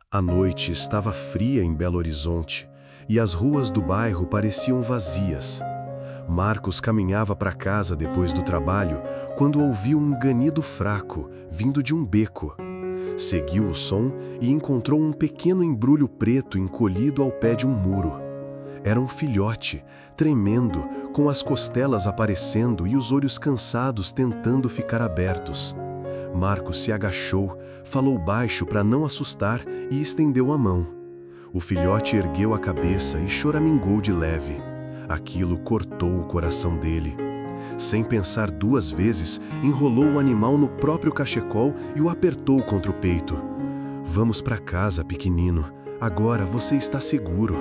A noite estava fria em Belo Horizonte e as ruas do bairro pareciam vazias. Marcos caminhava para casa depois do trabalho quando ouviu um ganido fraco vindo de um beco. Seguiu o som e encontrou um pequeno embrulho preto encolhido ao pé de um muro. Era um filhote, tremendo, com as costelas aparecendo e os olhos cansados tentando ficar abertos. Marcos se agachou, falou baixo para não assustar e estendeu a mão. O filhote ergueu a cabeça e choramingou de leve. Aquilo cortou o coração dele. Sem pensar duas vezes, enrolou o animal no próprio cachecol e o apertou contra o peito. "Vamos para casa, pequenino. Agora você está seguro."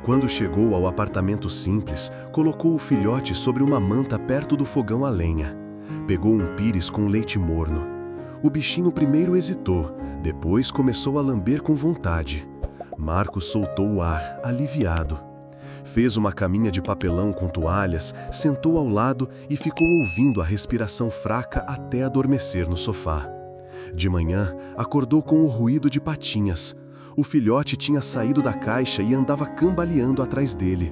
Quando chegou ao apartamento simples, colocou o filhote sobre uma manta perto do fogão a lenha. Pegou um pires com leite morno. O bichinho primeiro hesitou, depois começou a lamber com vontade. Marcos soltou o ar, aliviado. Fez uma caminha de papelão com toalhas, sentou ao lado e ficou ouvindo a respiração fraca até adormecer no sofá. De manhã, acordou com o ruído de patinhas. O filhote tinha saído da caixa e andava cambaleando atrás dele.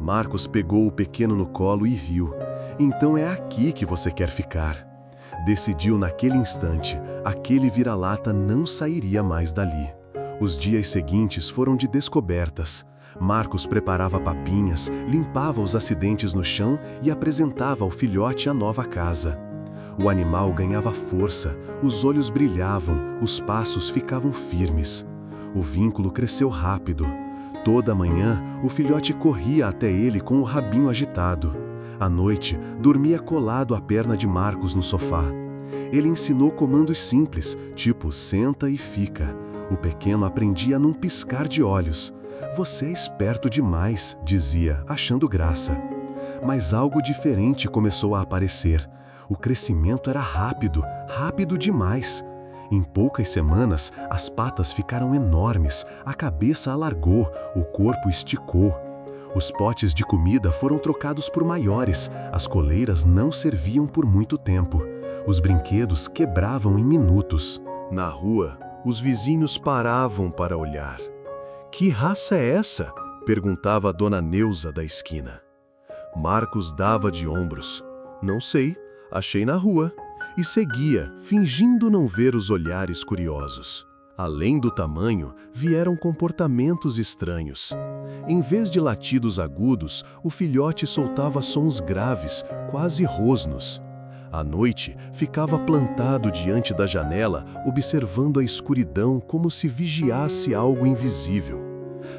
Marcos pegou o pequeno no colo e riu. "Então é aqui que você quer ficar." Decidiu naquele instante, aquele vira-lata não sairia mais dali. Os dias seguintes foram de descobertas. Marcos preparava papinhas, limpava os acidentes no chão e apresentava ao filhote a nova casa. O animal ganhava força, os olhos brilhavam, os passos ficavam firmes. O vínculo cresceu rápido. Toda manhã, o filhote corria até ele com o rabinho agitado. À noite, dormia colado à perna de Marcos no sofá. Ele ensinou comandos simples, tipo senta e fica. O pequeno aprendia num piscar de olhos. "Você é esperto demais", dizia, achando graça. Mas algo diferente começou a aparecer. O crescimento era rápido, rápido demais. Em poucas semanas, as patas ficaram enormes, a cabeça alargou, o corpo esticou. Os potes de comida foram trocados por maiores, as coleiras não serviam por muito tempo. Os brinquedos quebravam em minutos. Na rua, os vizinhos paravam para olhar. "Que raça é essa?" perguntava a dona Neuza da esquina. Marcos dava de ombros. "Não sei, achei na rua." E seguia, fingindo não ver os olhares curiosos. Além do tamanho, vieram comportamentos estranhos. Em vez de latidos agudos, o filhote soltava sons graves, quase rosnos. À noite, ficava plantado diante da janela, observando a escuridão como se vigiasse algo invisível.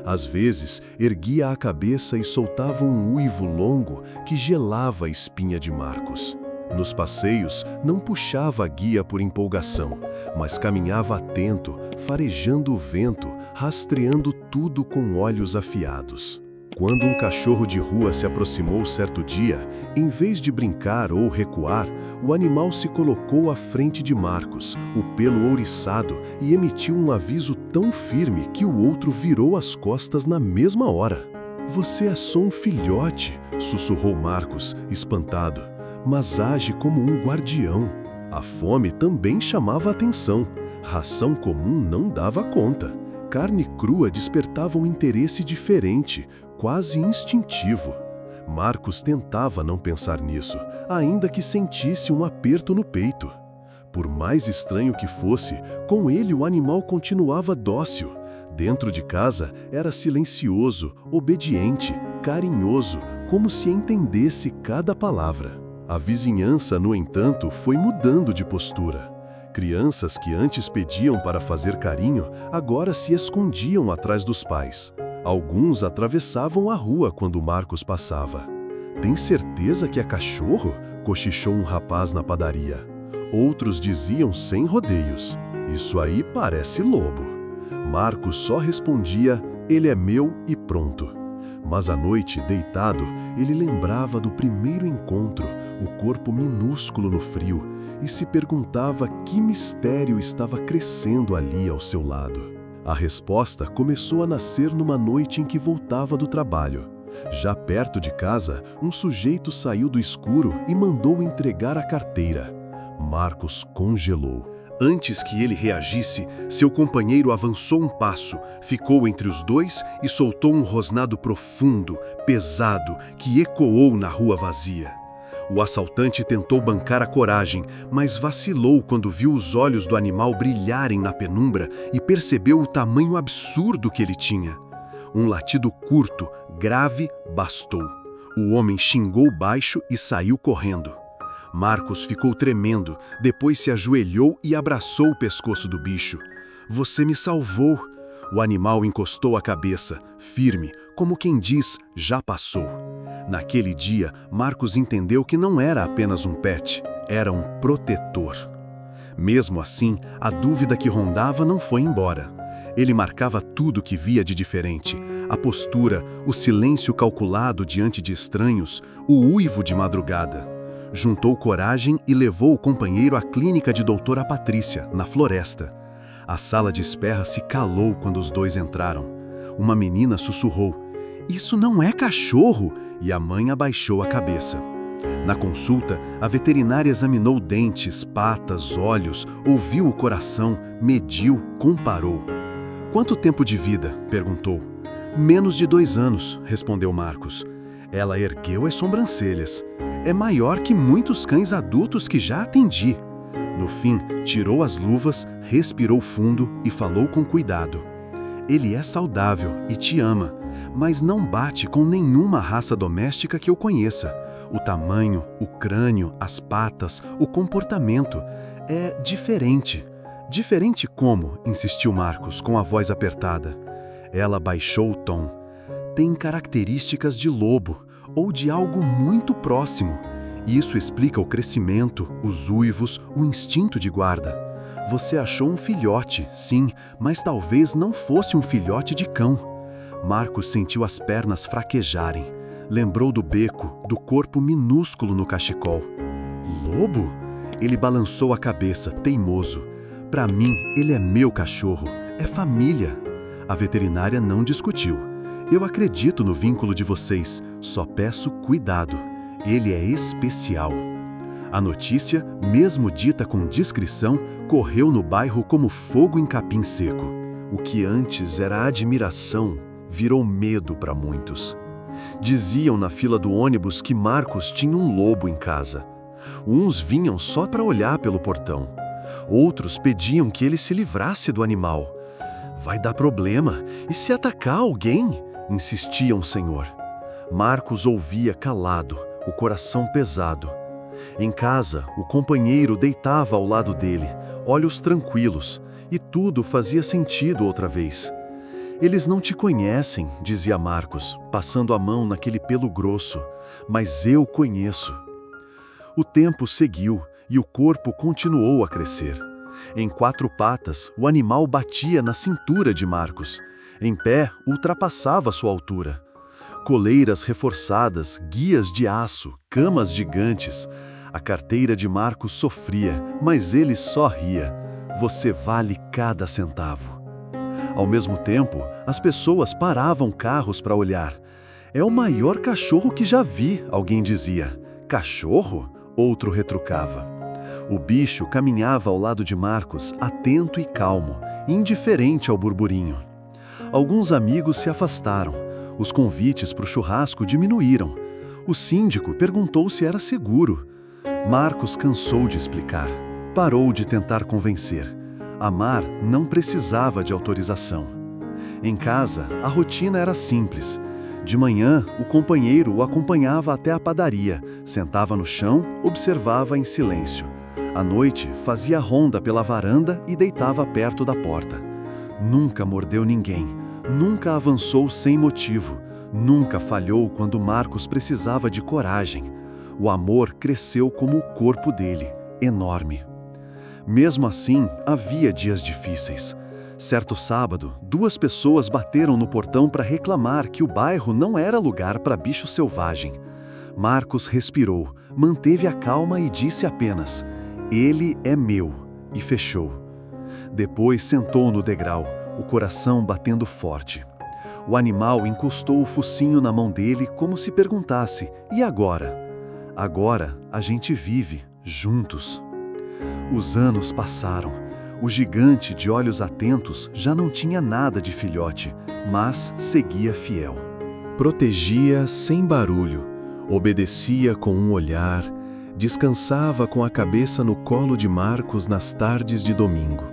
Às vezes, erguia a cabeça e soltava um uivo longo que gelava a espinha de Marcos. Nos passeios, não puxava a guia por empolgação, mas caminhava atento, farejando o vento, rastreando tudo com olhos afiados. Quando um cachorro de rua se aproximou certo dia, em vez de brincar ou recuar, o animal se colocou à frente de Marcos, o pelo ouriçado, e emitiu um aviso tão firme que o outro virou as costas na mesma hora. "Você é só um filhote", sussurrou Marcos, espantado. "Mas age como um guardião." A fome também chamava a atenção. Ração comum não dava conta. Carne crua despertava um interesse diferente, quase instintivo. Marcos tentava não pensar nisso, ainda que sentisse um aperto no peito. Por mais estranho que fosse, com ele o animal continuava dócil. Dentro de casa era silencioso, obediente, carinhoso, como se entendesse cada palavra. A vizinhança, no entanto, foi mudando de postura. Crianças que antes pediam para fazer carinho, agora se escondiam atrás dos pais. Alguns atravessavam a rua quando Marcos passava. "Tem certeza que é cachorro?" cochichou um rapaz na padaria. Outros diziam sem rodeios: "Isso aí parece lobo." Marcos só respondia: "Ele é meu" e pronto. Mas à noite, deitado, ele lembrava do primeiro encontro, o corpo minúsculo no frio, e se perguntava que mistério estava crescendo ali ao seu lado. A resposta começou a nascer numa noite em que voltava do trabalho. Já perto de casa, um sujeito saiu do escuro e mandou entregar a carteira. Marcos congelou. Antes que ele reagisse, seu companheiro avançou um passo, ficou entre os dois e soltou um rosnado profundo, pesado, que ecoou na rua vazia. O assaltante tentou bancar a coragem, mas vacilou quando viu os olhos do animal brilharem na penumbra e percebeu o tamanho absurdo que ele tinha. Um latido curto, grave, bastou. O homem xingou baixo e saiu correndo. Marcos ficou tremendo, depois se ajoelhou e abraçou o pescoço do bicho. "Você me salvou!" O animal encostou a cabeça, firme, como quem diz, já passou. Naquele dia, Marcos entendeu que não era apenas um pet, era um protetor. Mesmo assim, a dúvida que rondava não foi embora. Ele marcava tudo que via de diferente: a postura, o silêncio calculado diante de estranhos, o uivo de madrugada. Juntou coragem e levou o companheiro à clínica de doutora Patrícia, na floresta. A sala de espera se calou quando os dois entraram. Uma menina sussurrou: "Isso não é cachorro!" E a mãe abaixou a cabeça. Na consulta, a veterinária examinou dentes, patas, olhos, ouviu o coração, mediu, comparou. "Quanto tempo de vida?" perguntou. "Menos de 2 anos", respondeu Marcos. Ela ergueu as sobrancelhas. "É maior que muitos cães adultos que já atendi." No fim, tirou as luvas, respirou fundo e falou com cuidado. "Ele é saudável e te ama, mas não bate com nenhuma raça doméstica que eu conheça. O tamanho, o crânio, as patas, o comportamento é diferente." "Diferente como?" insistiu Marcos, com a voz apertada. Ela baixou o tom. "Tem características de lobo, ou de algo muito próximo. Isso explica o crescimento, os uivos, o instinto de guarda. Você achou um filhote, sim, mas talvez não fosse um filhote de cão." Marcos sentiu as pernas fraquejarem. Lembrou do beco, do corpo minúsculo no cachecol. "Lobo?" Ele balançou a cabeça, teimoso. "Para mim, ele é meu cachorro, é família." A veterinária não discutiu. "Eu acredito no vínculo de vocês, só peço cuidado. Ele é especial." A notícia, mesmo dita com discrição, correu no bairro como fogo em capim seco. O que antes era admiração, virou medo para muitos. Diziam na fila do ônibus que Marcos tinha um lobo em casa. Uns vinham só para olhar pelo portão. Outros pediam que ele se livrasse do animal. "Vai dar problema, e se atacar alguém?" insistia um senhor. Marcos ouvia calado, o coração pesado. Em casa, o companheiro deitava ao lado dele, olhos tranquilos, e tudo fazia sentido outra vez. "Eles não te conhecem", dizia Marcos, passando a mão naquele pelo grosso, "mas eu conheço." O tempo seguiu e o corpo continuou a crescer. Em 4 patas, o animal batia na cintura de Marcos. Em pé, ultrapassava sua altura. Coleiras reforçadas, guias de aço, camas gigantes. A carteira de Marcos sofria, mas ele só ria. "Você vale cada centavo." Ao mesmo tempo, as pessoas paravam carros para olhar. "É o maior cachorro que já vi", alguém dizia. "Cachorro?" outro retrucava. O bicho caminhava ao lado de Marcos, atento e calmo, indiferente ao burburinho. Alguns amigos se afastaram. Os convites para o churrasco diminuíram. O síndico perguntou se era seguro. Marcos cansou de explicar. Parou de tentar convencer. Amar não precisava de autorização. Em casa, a rotina era simples. De manhã, o companheiro o acompanhava até a padaria, sentava no chão, observava em silêncio. À noite, fazia ronda pela varanda e deitava perto da porta. Nunca mordeu ninguém, nunca avançou sem motivo, nunca falhou quando Marcos precisava de coragem. O amor cresceu como o corpo dele, enorme. Mesmo assim, havia dias difíceis. Certo sábado, 2 pessoas bateram no portão para reclamar que o bairro não era lugar para bicho selvagem. Marcos respirou, manteve a calma e disse apenas: "Ele é meu", e fechou. Depois sentou no degrau, o coração batendo forte. O animal encostou o focinho na mão dele como se perguntasse: "E agora?" "Agora a gente vive juntos." Os anos passaram. O gigante de olhos atentos já não tinha nada de filhote, mas seguia fiel. Protegia sem barulho, obedecia com um olhar, descansava com a cabeça no colo de Marcos nas tardes de domingo.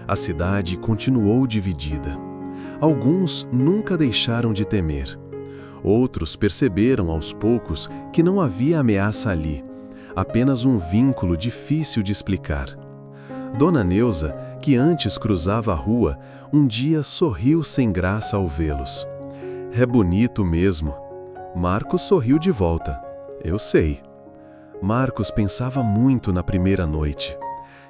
A cidade continuou dividida. Alguns nunca deixaram de temer. Outros perceberam aos poucos que não havia ameaça ali, apenas um vínculo difícil de explicar. Dona Neuza, que antes cruzava a rua, um dia sorriu sem graça ao vê-los. "É bonito mesmo." Marcos sorriu de volta. "Eu sei." Marcos pensava muito na primeira noite.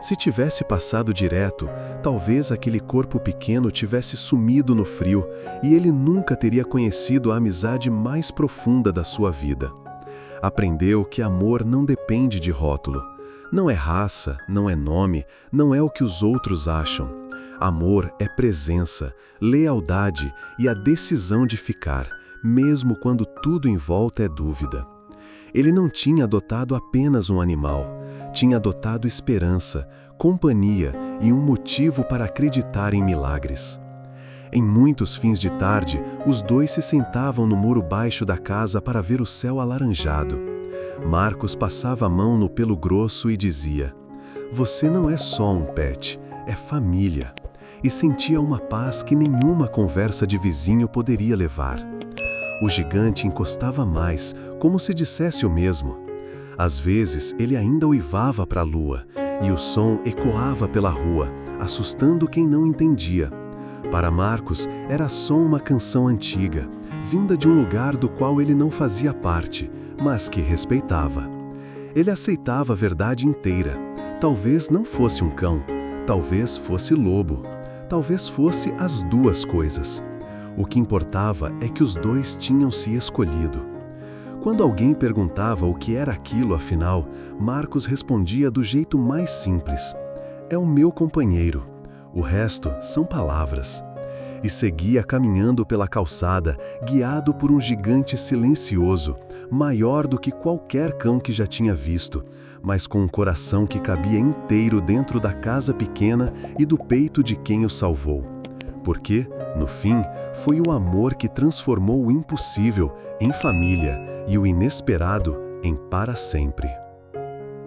Se tivesse passado direto, talvez aquele corpo pequeno tivesse sumido no frio e ele nunca teria conhecido a amizade mais profunda da sua vida. Aprendeu que amor não depende de rótulo. Não é raça, não é nome, não é o que os outros acham. Amor é presença, lealdade e a decisão de ficar, mesmo quando tudo em volta é dúvida. Ele não tinha adotado apenas um animal, tinha adotado esperança, companhia e um motivo para acreditar em milagres. Em muitos fins de tarde, os dois se sentavam no muro baixo da casa para ver o céu alaranjado. Marcos passava a mão no pelo grosso e dizia: "Você não é só um pet, é família." E sentia uma paz que nenhuma conversa de vizinho poderia levar. O gigante encostava mais, como se dissesse o mesmo. Às vezes, ele ainda uivava para a lua, e o som ecoava pela rua, assustando quem não entendia. Para Marcos, era só uma canção antiga, vinda de um lugar do qual ele não fazia parte, mas que respeitava. Ele aceitava a verdade inteira. Talvez não fosse um cão, talvez fosse lobo, talvez fosse as duas coisas. O que importava é que os dois tinham se escolhido. Quando alguém perguntava o que era aquilo afinal, Marcos respondia do jeito mais simples: "É o meu companheiro. O resto são palavras." E seguia caminhando pela calçada, guiado por um gigante silencioso, maior do que qualquer cão que já tinha visto, mas com um coração que cabia inteiro dentro da casa pequena e do peito de quem o salvou. Porque, no fim, foi o amor que transformou o impossível em família e o inesperado em para sempre.